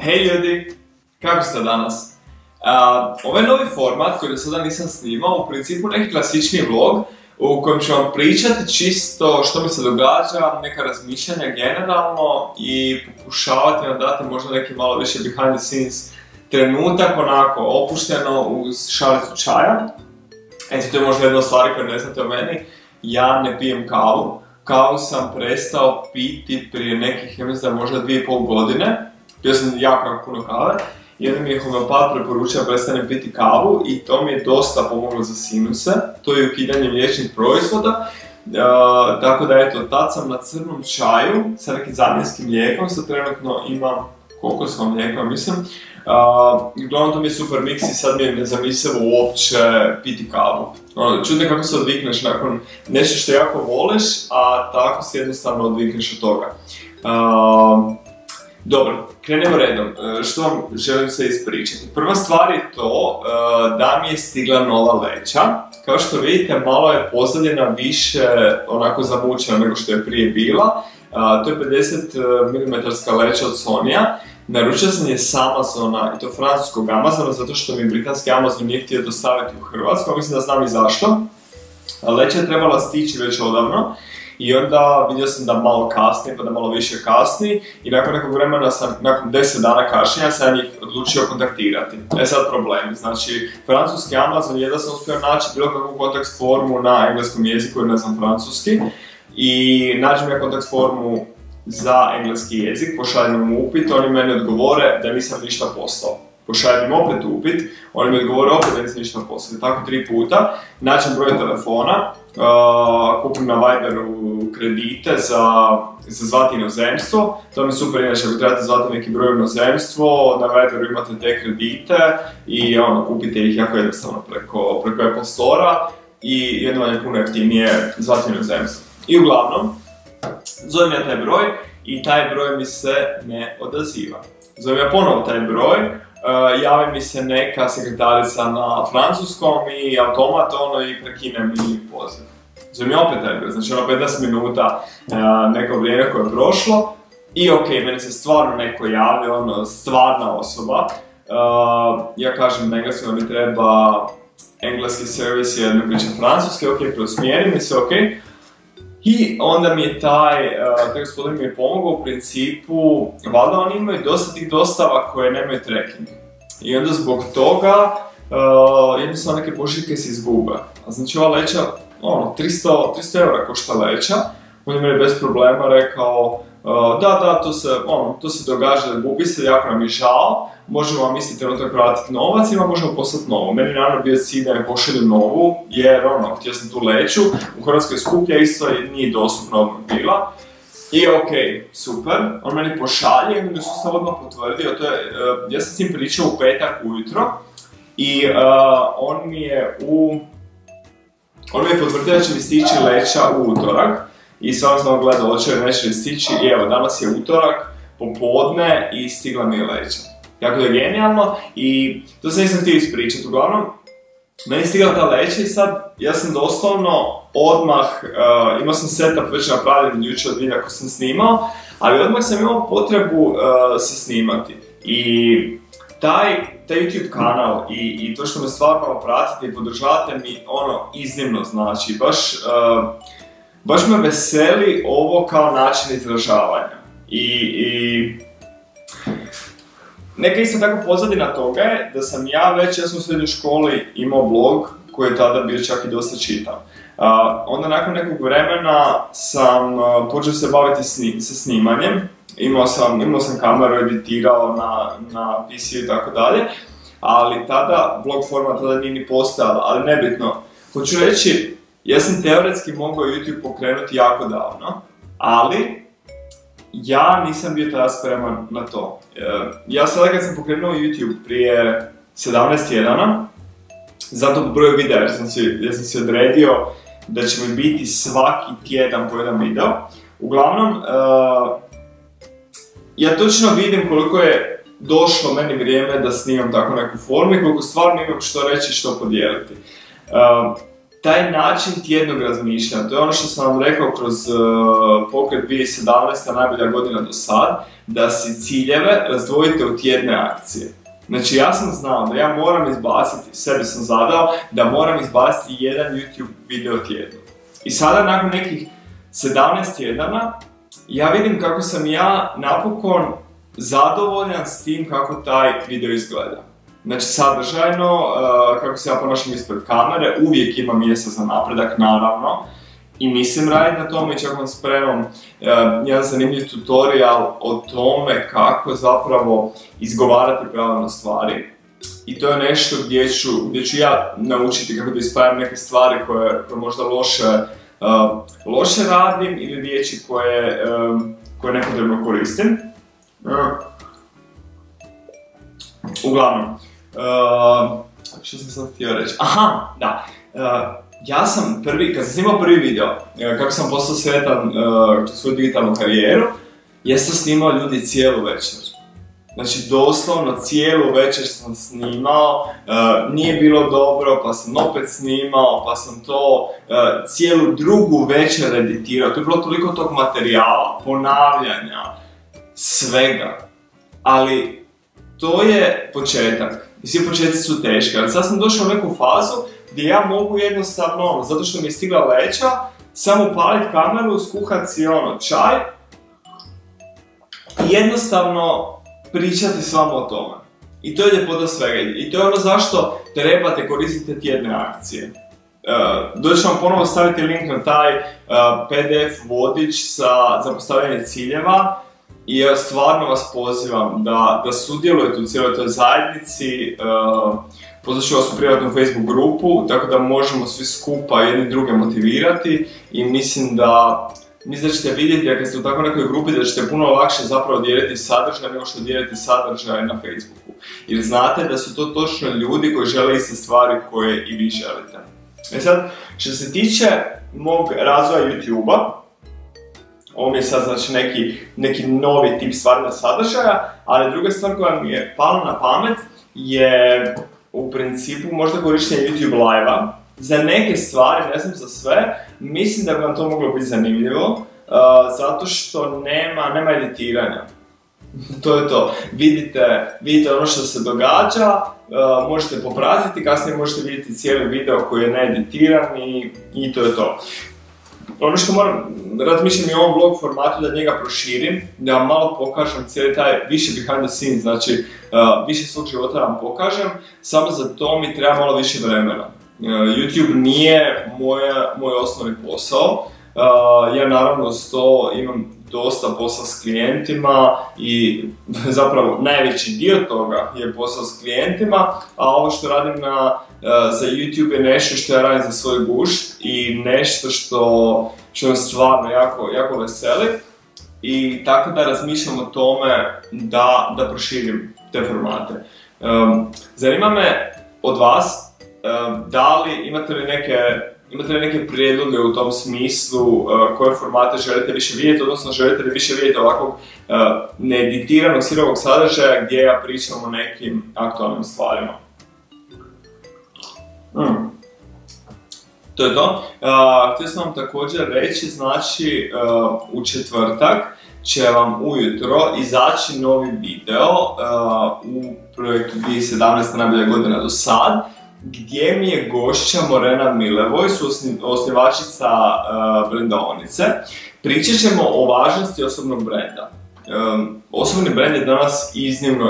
Hej ljudi, kako ste danas? Ovaj novi format koji do sada nisam snimao, u principu neki klasični vlog u kojem ću vam pričati čisto što mi se događa, neka razmišljanja generalno i pokušavati vam dati možda neki malo više behind the scenes trenutak, onako opušteno uz šalicu čaja. Eto, to je možda jedna od stvari koje ne znate o meni, ja ne pijem kavu. Kavu sam prestao piti prije nekih, ja mislim da možda 2,5 godine. Pio sam jako puno kave. Jedan mi je homeopat preporučio da prestanem piti kavu i to mi je dosta pomoglo za sinuse. To je ukidanje mliječnih proizvoda. Tako da eto, tad sam na crnom čaju sa nekim zamjenskim mlijekom, sad trenutno imam kokosovo mlijeko, mislim. Uglavnom to mi je super miks i sad mi je nezamislivo uopće piti kavu. Čudno kako se odvikneš nakon nešto što jako voliš, a tako se jednostavno odvikneš od toga. Dobro, krenemo redom. Što vam želim se ispričati? Prva stvar je to da mi je stigla nova leća. Kao što vidite, malo je pozadina više onako zamučena nego što je prije bila. To je 50 mm leća od Sonya. Naručio sam je s Amazona, i to francuskog Amazona, zato što mi britanski Amazon nije htio dostaviti u Hrvatsku, a mislim da znam i zašto. Leća je trebala stići već odavno. I onda vidio sam da malo kasni, pa da malo više kasni i nakon nekog vremena nakon 10 dana kašnjenja sam ih odlučio kontaktirati. Sad problemi, znači francuski Amazon je da sam uspio naći bilo kakvu kontakt formu na engleskom jeziku jer ne znam francuski i nađem ja kontakt formu za engleski jezik, pošaljem im upit, oni meni odgovore da nisam ništa poslao. Pošaljem im opet upit, oni mi odgovore opet da nisam ništa poslao. Tako 3 puta, nađem broj telefona, kupim na Viberu kredite za zvati inozemstvo. To mi je super, inače ako trebate zvati neki broj inozemstvo, na Viberu imate te kredite i kupite ih jako jednostavno preko Apple Store-a i jedno vam je puno jeftinije zvati inozemstvo. I uglavnom, zovem ja taj broj i taj broj mi se ne odaziva. Zovem ja ponovo taj broj, javi mi se neka sekretarica na francuskom i automat i prekine mi poziv. Zovem ja opet taj broj, znači 15 minuta neko vrijeme koje je prošlo i ok, meni se stvarno neko javi, stvarna osoba. Ja kažem na engleskom da mi treba engleski servis jer ne pričam francuski, ok, preusmjeri mi se, ok. I onda mi je taj gospodin mi je pomogao u principu, valjda oni imaju dosta tih dostava koje nemaju tracking. I onda zbog toga jednostavno neke pošiljke se izgube. A znači ova leća, 300 eura košta leća. On je meni bez problema rekao, da, to se događa, gubi se, jako nam je žao. Možemo vam isti trenutak vratiti novac ili možemo poslati novu. Meni naravno bio cilj da mi pošalju novu, jer htio sam tu leću. U Hrvatskoj skuplja isto nije dostupno odmah bila. I ok, super, on meni pošalje i mi sustav odmah potvrdio. Ja sam s njim pričao u petak ujutro i on mi je potvrdio da će mi stići leća u utorak. I stvarno sam gledao, hoće li neće li stići i evo, danas je utorak, popodne i stigla mi je leća. Jako je genijalno i to sam nisam htio ispričati. Uglavnom, meni je stigla ta leća i sad ja sam doslovno odmah, imao sam setup već napravljen jučer od videa koji sam snimao, ali odmah sam imao potrebu se snimati. I taj YouTube kanal i to što me stvarno pratite i podržavate mi iznimno znači, baš me veseli ovo kao način izražavanja. I neka isto tako pozadina toga je da sam ja sam u srednjoj školi imao blog koji je tada bio čak i dosta čitan. Onda nakon nekog vremena sam počeo se baviti sa snimanjem. Imao sam kameru, editirao na PC i tako dalje, ali tada, blog forma tada nije ni postojala, ali nebitno. Hoću reći, ja sam teoretski mogao YouTube pokrenuti jako davno, ali ja nisam bio tada spreman na to. Ja sada kad sam pokrenuo YouTube prije 17 tjedana, zato po broju videa jer sam si odredio da će mi biti svaki tjedan po jedan video. Uglavnom, ja točno vidim koliko je došlo meni vrijeme da snimam tako neku formu i koliko stvarno imam što reći i što podijeliti. taj način tjednog razmišljanja, to je ono što sam vam rekao kroz pokret 2017. najbolja godina do sad, da si ciljeve razdvojite u tjedne akcije. Znači ja sam znao da ja moram izbaciti, sebi sam zadao da moram izbaciti jedan YouTube video tjedno. I sada nakon nekih 17 tjedana, ja vidim kako sam ja napokon zadovoljan s tim kako taj video izgleda. Znači sadržajno, kako se ja ponašam ispred kamere, uvijek ima mjesta za napredak, naravno. I mislim raditi na tome i čak vam spremam jedan zanimljiv tutorial o tome kako zapravo izgovarati pravilno stvari. I to je nešto gdje ću ja naučiti kako da ispravim neke stvari koje možda loše radim ili riječi koje nepotrebno koristim. Uglavnom, što sam sad htio reći? Aha, da. Ja sam kad sam snimao prvi video, kako sam postao sretan kroz svoju digitalnu karijeru, ja sam snimao ljudi cijelu večer. Znači doslovno cijelu večer sam snimao, nije bilo dobro, pa sam opet snimao, pa sam to cijelu drugu večer editirao. To je bilo toliko tog materijala, ponavljanja, svega. Ali to je početak. I svi početci su teški, ali sad sam došao u neku fazu gdje ja mogu jednostavno, zato što mi je stigla leća, samo upaliti kameru, skuhati si čaj i jednostavno pričati s vama o tome. I to je ljepota svega. I to je ono zašto trebate koristiti tjedne akcije. Doći ću vam ponovo staviti link na taj PDF vodič za postavljanje ciljeva. I ja stvarno vas pozivam da sudjelujete u cijeloj toj zajednici. Pozvat ću vas u privatnu Facebook grupu, tako da možemo svi skupa jedni druge motivirati i mislim da ćete vidjeti, a kad ste u takvoj nekoj grupi, da ćete puno lakše zapravo dijeliti sadržaj nego što dijeliti sadržaj na Facebooku. Jer znate da su to točno ljudi koji žele iste stvari koje i vi želite. E sad, što se tiče mog razvoja YouTube-a, ovo mi je sad znači neki novi tip stvarnog sadržaja, ali druga stvar koja mi je pala na pamet je u principu možda korištenje YouTube live-a. Za neke stvari, ne znam za sve, mislim da bi vam to moglo biti zanimljivo, zato što nema editiranja. To je to. Vidite ono što se događa, možete popratiti, kasnije možete vidjeti cijeli video koji je needitiran i to je to. Ono što razmišljam i o ovom vlog formatu da njega proširim, da vam malo pokažem cijeli taj više behind the scenes, znači više svog života vam pokažem, samo za to mi treba malo više vremena. YouTube nije moj osnovni posao, ja naravno uz to imam dosta posla s klijentima i zapravo najveći dio toga je posao s klijentima, a ovo što radim za YouTube je nešto što ja radim za svoj gušt i nešto što me stvarno jako veseli. I tako da razmišljam o tome da proširim te formate. Zanima me od vas, da li imate li neke prijedloge u tom smislu, koje formate želite više vidjeti, odnosno želite li više vidjeti ovakvog needitiranog sirovog sadržaja gdje ja pričam o nekim aktualnim stvarima. To je to. Htio sam vam također reći, znači u četvrtak će vam ujutro izaći novi video u projektu 2017. najbolja godina do sad, gdje mi je gošća Morena Milevoj, osnivačica brendaonice. Pričat ćemo o važnosti osobnog brenda. Osobni brend je danas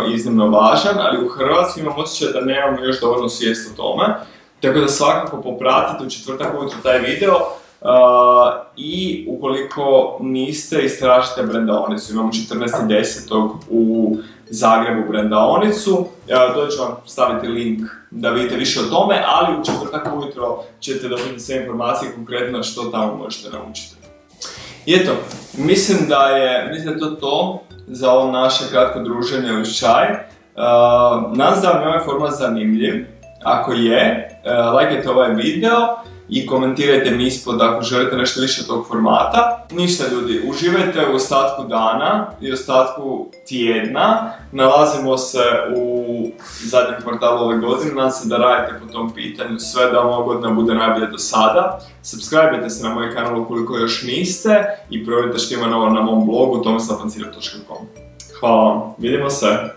iznimno važan, ali u Hrvatskoj imam osjećaj da nemamo još dovoljno svijest o tome. Tako da svakako popratite u četvrtak ujutro taj video i ukoliko niste, istražite brendaonicu. Imamo 14.10. u Zagrebu brendaonicu. Dođe ću vam staviti link da vidite više o tome, ali u četvrtak ujutro ćete dobiti sve informacije konkretno što tamo možete naučiti. I eto, mislim da je to za ovo naše kratko druženje uz čaj. Nadam se da vam je ovaj format zanimljiv. Ako je, lajkajte ovaj video i komentirajte mi ispod ako želite nešto više tog formata. Ništa ljudi, uživajte u ostatku dana i ostatku tjedna. Nalazimo se u zadnjem kvartalu ove godine, nadam se da radite po tom pitanju sve da ova godina bude najbolje do sada. Subscribe-ajte se na moj kanal ukoliko još niste i provjerite što ima novo na mom blogu tomislav.com. Hvala vam, vidimo se!